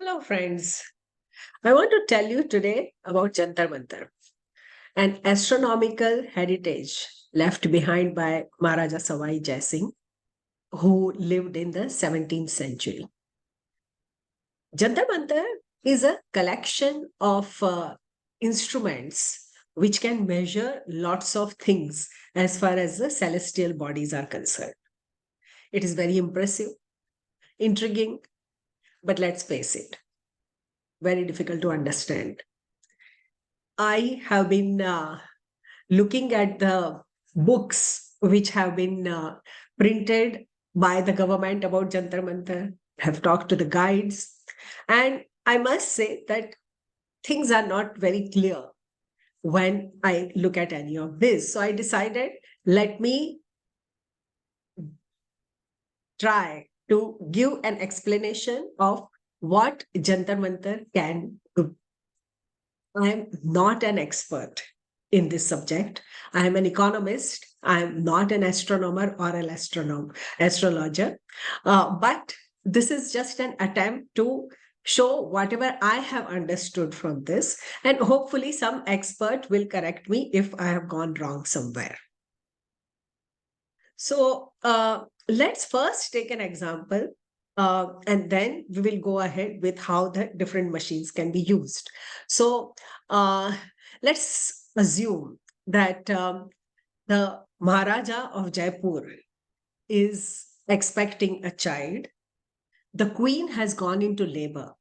Hello, friends. I want to tell you today about Jantar Mantar, an astronomical heritage left behind by Maharaja Sawai Jai Singh, who lived in the 17th century. Jantar Mantar is a collection of instruments which can measure lots of things as far as the celestial bodies are concerned. It is very impressive, intriguing, but let's face it, very difficult to understand. I have been looking at the books which have been printed by the government about Jantar Mantar, have talked to the guides, and I must say that things are not very clear when I look at any of this. So I decided, let me try to give an explanation of what Jantar Mantar can do. I am not an expert in this subject. I am an economist. I am not an astronomer or an astrologer. But this is just an attempt to show whatever I have understood from this. And hopefully, some expert will correct me if I have gone wrong somewhere. So let's first take an example. And then we will go ahead with how the different machines can be used. So uh, let's assume that the Maharaja of Jaipur is expecting a child. The queen has gone into labor,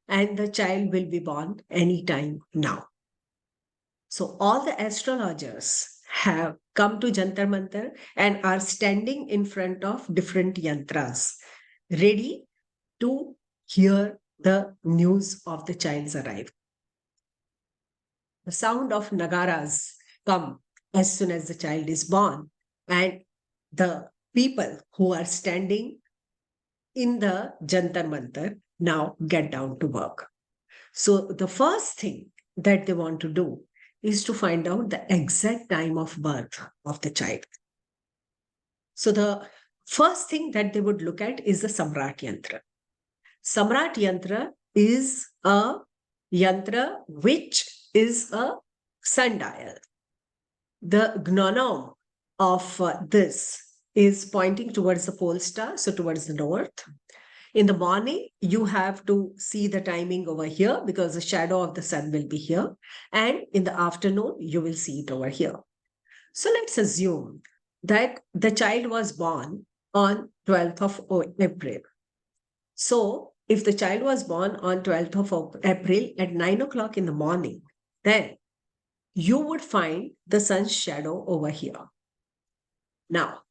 and the child will be born anytime now. So all the astrologers have come to Jantar Mantar and are standing in front of different yantras, ready to hear the news of the child's arrival. The sound of nagaras come as soon as the child is born, and the people who are standing in the Jantar Mantar now get down to work. So the first thing that they want to do is to find out the exact time of birth of the child. So the first thing that they would look at is the Samrat Yantra. Samrat Yantra is a yantra which is a sundial. The gnome of this is pointing towards the pole star, so towards the north. In the morning, you have to see the timing over here because the shadow of the sun will be here. And in the afternoon, you will see it over here. So let's assume that the child was born on 12th of April. So if the child was born on 12th of April at 9 o'clock in the morning, then you would find the sun's shadow over here. Now,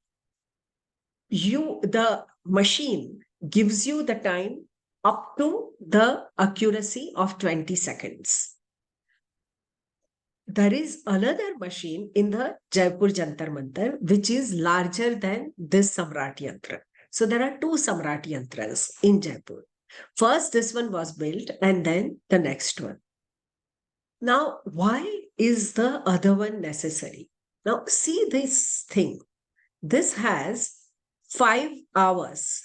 the machine gives you the time up to the accuracy of 20 seconds. There is another machine in the Jaipur Jantar Mantar which is larger than this Samrat Yantra. So there are two Samrat Yantras in Jaipur. First, this one was built, and then the next one. Now, why is the other one necessary? Now, see this thing. This has 5 hours,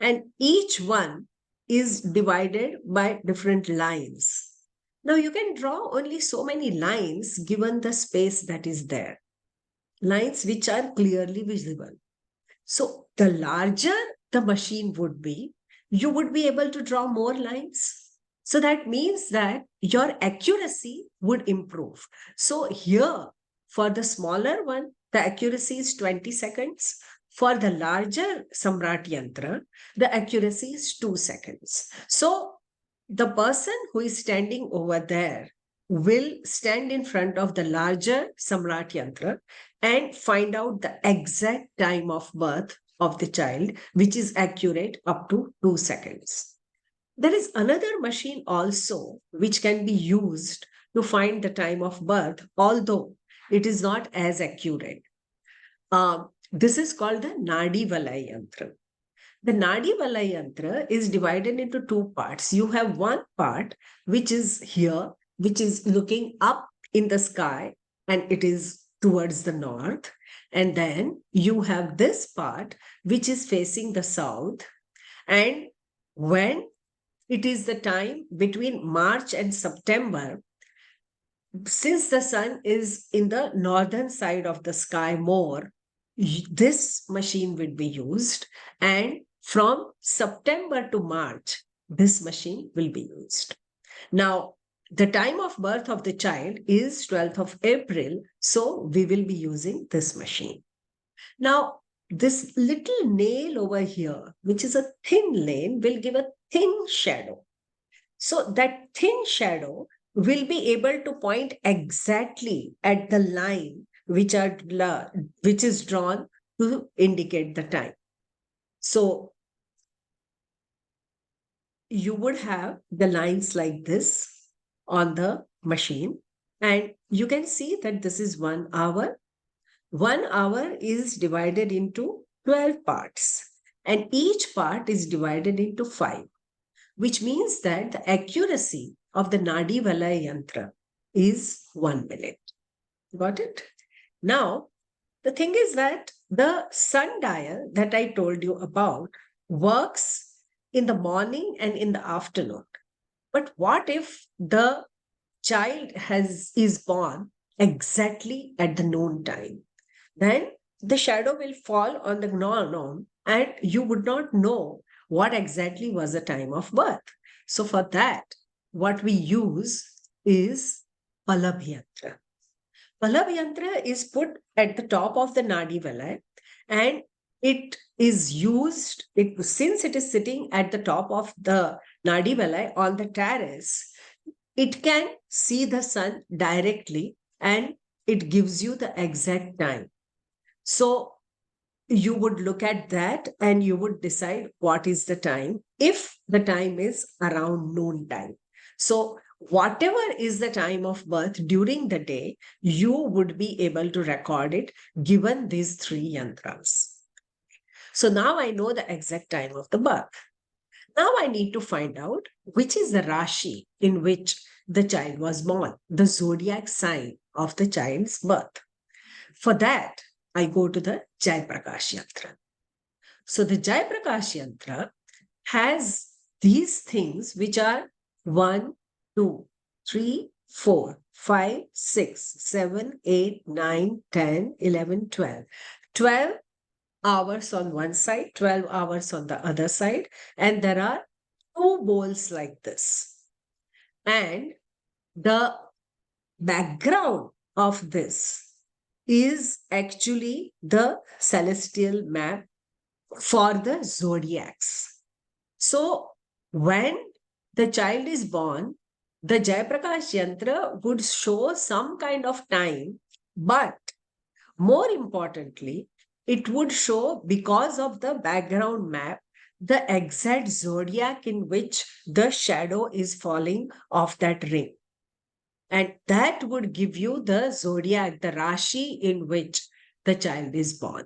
and each one is divided by different lines. Now, you can draw only so many lines given the space that is there, lines which are clearly visible. So, the larger the machine would be, you would be able to draw more lines. So, that means that your accuracy would improve. So, here for the smaller one, the accuracy is 20 seconds. For the larger Samrat Yantra, the accuracy is 2 seconds. So, the person who is standing over there will stand in front of the larger Samrat Yantra and find out the exact time of birth of the child, which is accurate up to 2 seconds. There is another machine also which can be used to find the time of birth, although it is not as accurate. This is called the Nadi Valai Yantra. The Nadi Valai Yantra is divided into two parts. You have one part which is here, which is looking up in the sky, and it is towards the north. And then you have this part which is facing the south. And when it is the time between March and September. Since the sun is in the northern side of the sky more, this machine will be used. And from September to March, this machine will be used. Now, the time of birth of the child is 12th of April, so we will be using this machine. Now, this little nail over here, which is a thin lane, will give a thin shadow. So that thin shadow will be able to point exactly at the line which is drawn to indicate the time. So you would have the lines like this on the machine, and you can see that this is 1 hour. 1 hour is divided into 12 parts, and each part is divided into 5, which means that the accuracy of the Nadi Valay Yantra is 1 minute. Got it? Now, the thing is that the sundial that I told you about works in the morning and in the afternoon. But what if the child is born exactly at the noon time? Then the shadow will fall on the noon and you would not know what exactly was the time of birth. So for that, what we use is Palabh Yantra. Palabh Yantra is put at the top of the Nadi Valay, and it is used, since it is sitting at the top of the Nadi Valay on the terrace, it can see the sun directly and it gives you the exact time. So you would look at that and you would decide what is the time if the time is around noon time. So whatever is the time of birth during the day, you would be able to record it given these three yantras. So now I know the exact time of the birth. Now I need to find out which is the Rashi in which the child was born, the zodiac sign of the child's birth. For that, I go to the Jai Prakash Yantra. So the Jai Prakash Yantra has these things which are 1, 2, 3, 4, 5, 6, 7, 8, 9, 10, 11, 12. 12 hours on one side, 12 hours on the other side, and there are two bowls like this. And the background of this is actually the celestial map for the zodiacs. So when the child is born, the Jayaprakash Yantra would show some kind of time, but more importantly, it would show, because of the background map, the exact zodiac in which the shadow is falling off that ring. And that would give you the zodiac, the Rashi in which the child is born.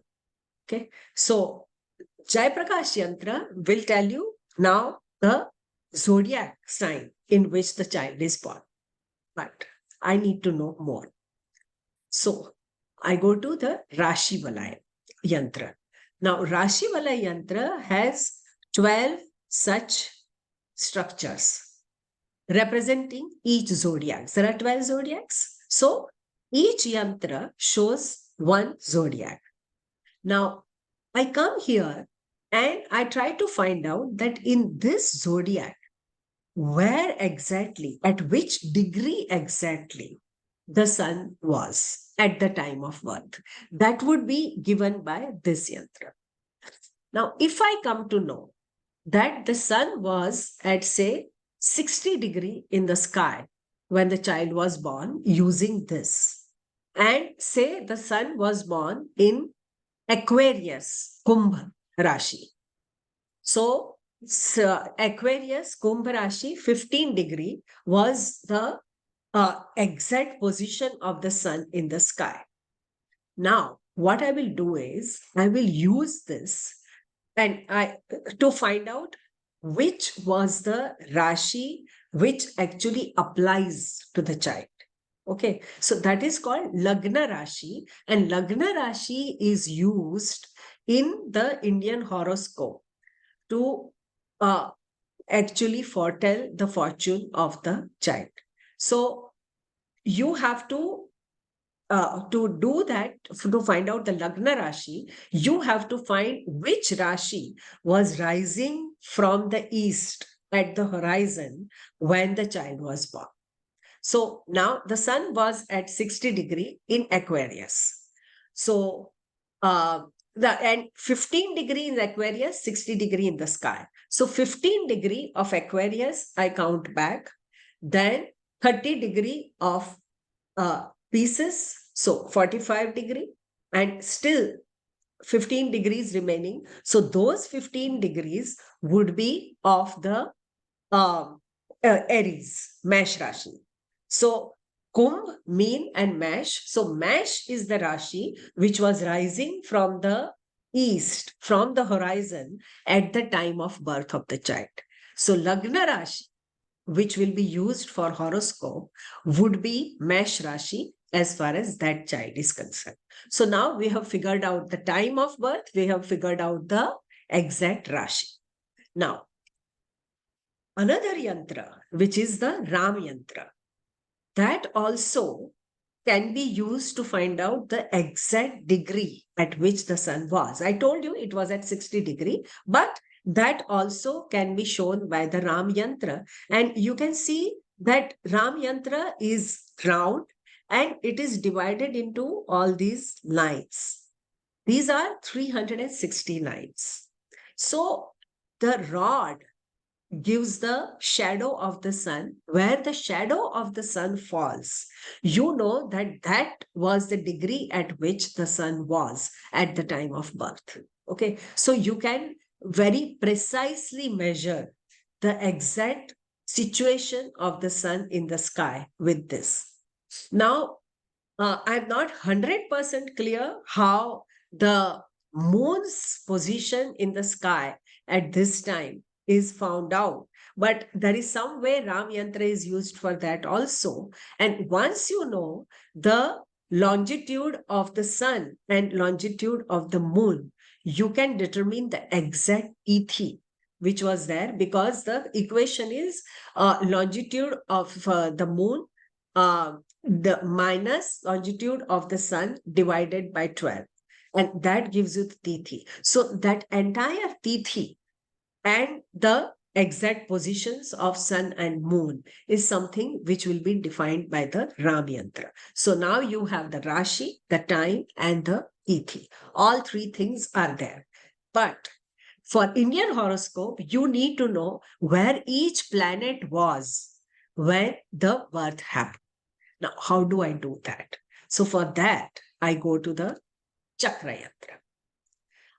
Okay. So Jai Prakash Yantra will tell you now the zodiac sign in which the child is born. But I need to know more. So I go to the Rashi Valay Yantra. Now, Rashi Valay Yantra has 12 such structures representing each zodiac. There are 12 zodiacs. So each yantra shows one zodiac. Now, I come here and I try to find out that in this zodiac, where exactly, at which degree exactly the sun was at the time of birth. That would be given by this yantra. Now, if I come to know that the sun was at, say, 60 degree in the sky when the child was born using this, and say the sun was born in Aquarius, Kumbh Rashi. So, Aquarius, Kumbh Rashi, 15 degree was the exact position of the sun in the sky. Now, what I will do is I will use this and to find out which was the Rashi which actually applies to the child. Okay, so that is called Lagna Rashi, and Lagna Rashi is used in the Indian horoscope to actually foretell the fortune of the child. So you have to do that, to find out the Lagna Rashi, you have to find which Rashi was rising from the east at the horizon when the child was born. So now the sun was at 60 degree in Aquarius. So the and 15 degree in Aquarius, 60 degree in the sky. So 15 degree of Aquarius, I count back. Then 30 degree of Pisces, so 45 degree, and still 15 degrees remaining. So those 15 degrees would be of the um, Aries, Mesh Rashi. So Kumbh, Meen, and Mesh. So Mesh is the Rashi which was rising from the east, from the horizon at the time of birth of the child. So Lagna Rashi, which will be used for horoscope, would be Mesh Rashi as far as that child is concerned. So now we have figured out the time of birth, we have figured out the exact Rashi. Now, another yantra, which is the Ram Yantra, that also can be used to find out the exact degree at which the sun was. I told you it was at 60 degree, but that also can be shown by the Ram Yantra. And you can see that Ram Yantra is round and it is divided into all these lines. These are 360 lines. So the rod gives the shadow of the sun. Where the shadow of the sun falls, you know that that was the degree at which the sun was at the time of birth. Okay, so you can very precisely measure the exact situation of the sun in the sky with this. Now, I'm not 100% clear how the moon's position in the sky at this time is found out. But there is some way Ram Yantra is used for that also. And once you know the longitude of the sun and longitude of the moon, you can determine the exact ET which was there, because the equation is longitude of the moon, the minus longitude of the sun divided by 12, and that gives you the tithi. So that entire tithi and the exact positions of sun and moon is something which will be defined by the Ram Yantra. So now you have the Rashi, the time, and the tithi. All three things are there. But for Indian horoscope, you need to know where each planet was when the birth happened. Now, how do I do that? So for that, I go to the Chakra Yantra.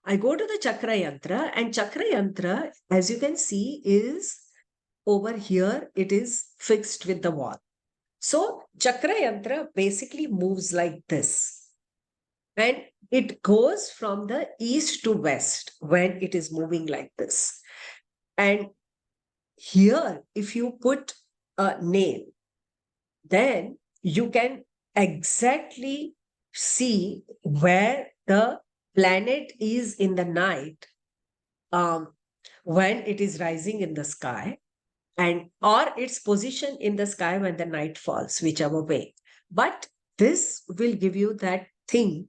I go to the Chakra Yantra, and Chakra Yantra, as you can see, is over here. It is fixed with the wall. So Chakra Yantra basically moves like this. And it goes from the east to west when it is moving like this. And here, if you put a nail, then you can exactly see where the planet is in the night, when it is rising in the sky, and or its position in the sky when the night falls, whichever way. But this will give you that thing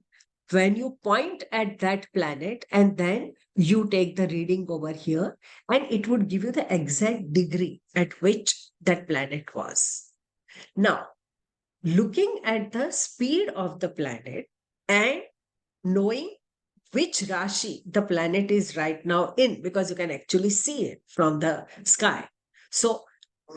when you point at that planet and then you take the reading over here, and it would give you the exact degree at which that planet was. Now, looking at the speed of the planet and knowing which Rashi the planet is right now in, because you can actually see it from the sky. So,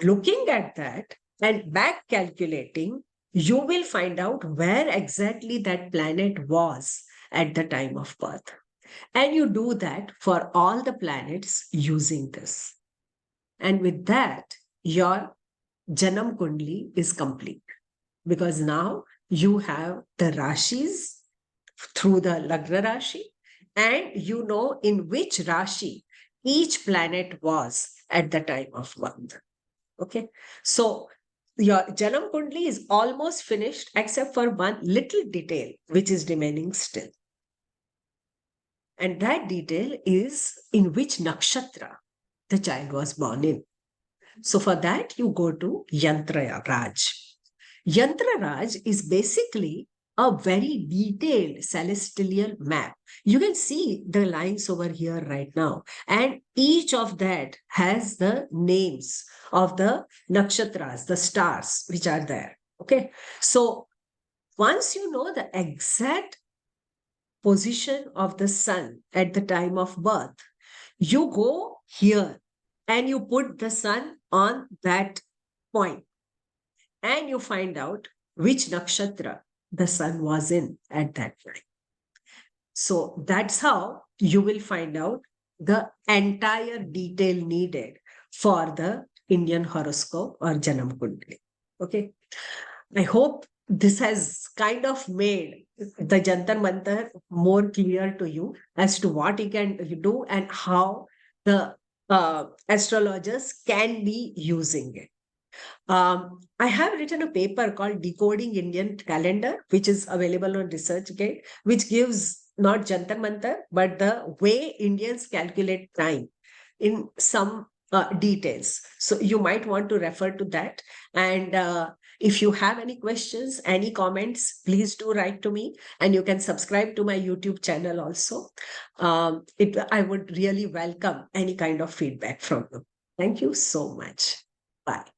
looking at that and back calculating, you will find out where exactly that planet was at the time of birth. And you do that for all the planets using this. And with that, your Janam Kundli is complete, because now you have the Rashis through the Lagna Rashi, and you know in which Rashi each planet was at the time of birth. Okay, so your Janam Kundli is almost finished except for one little detail which is remaining still. And that detail is in which nakshatra the child was born in. So for that, you go to Yantra Raj. Yantra Raj is basically a very detailed celestial map. You can see the lines over here right now, and each of that has the names of the nakshatras, the stars which are there. Okay, so once you know the exact position of the sun at the time of birth, you go here and you put the sun on that point and you find out which nakshatra the sun was in at that time. So that's how you will find out the entire detail needed for the Indian horoscope or Janam Kundali. Okay. I hope this has kind of made the Jantar Mantar more clear to you as to what you can do and how the astrologers can be using it. I have written a paper called Decoding Indian Calendar, which is available on ResearchGate, which gives not Jantar Mantar, but the way Indians calculate time in some details. So you might want to refer to that. And if you have any questions, any comments, please do write to me. And you can subscribe to my YouTube channel also. I would really welcome any kind of feedback from you. Thank you so much. Bye.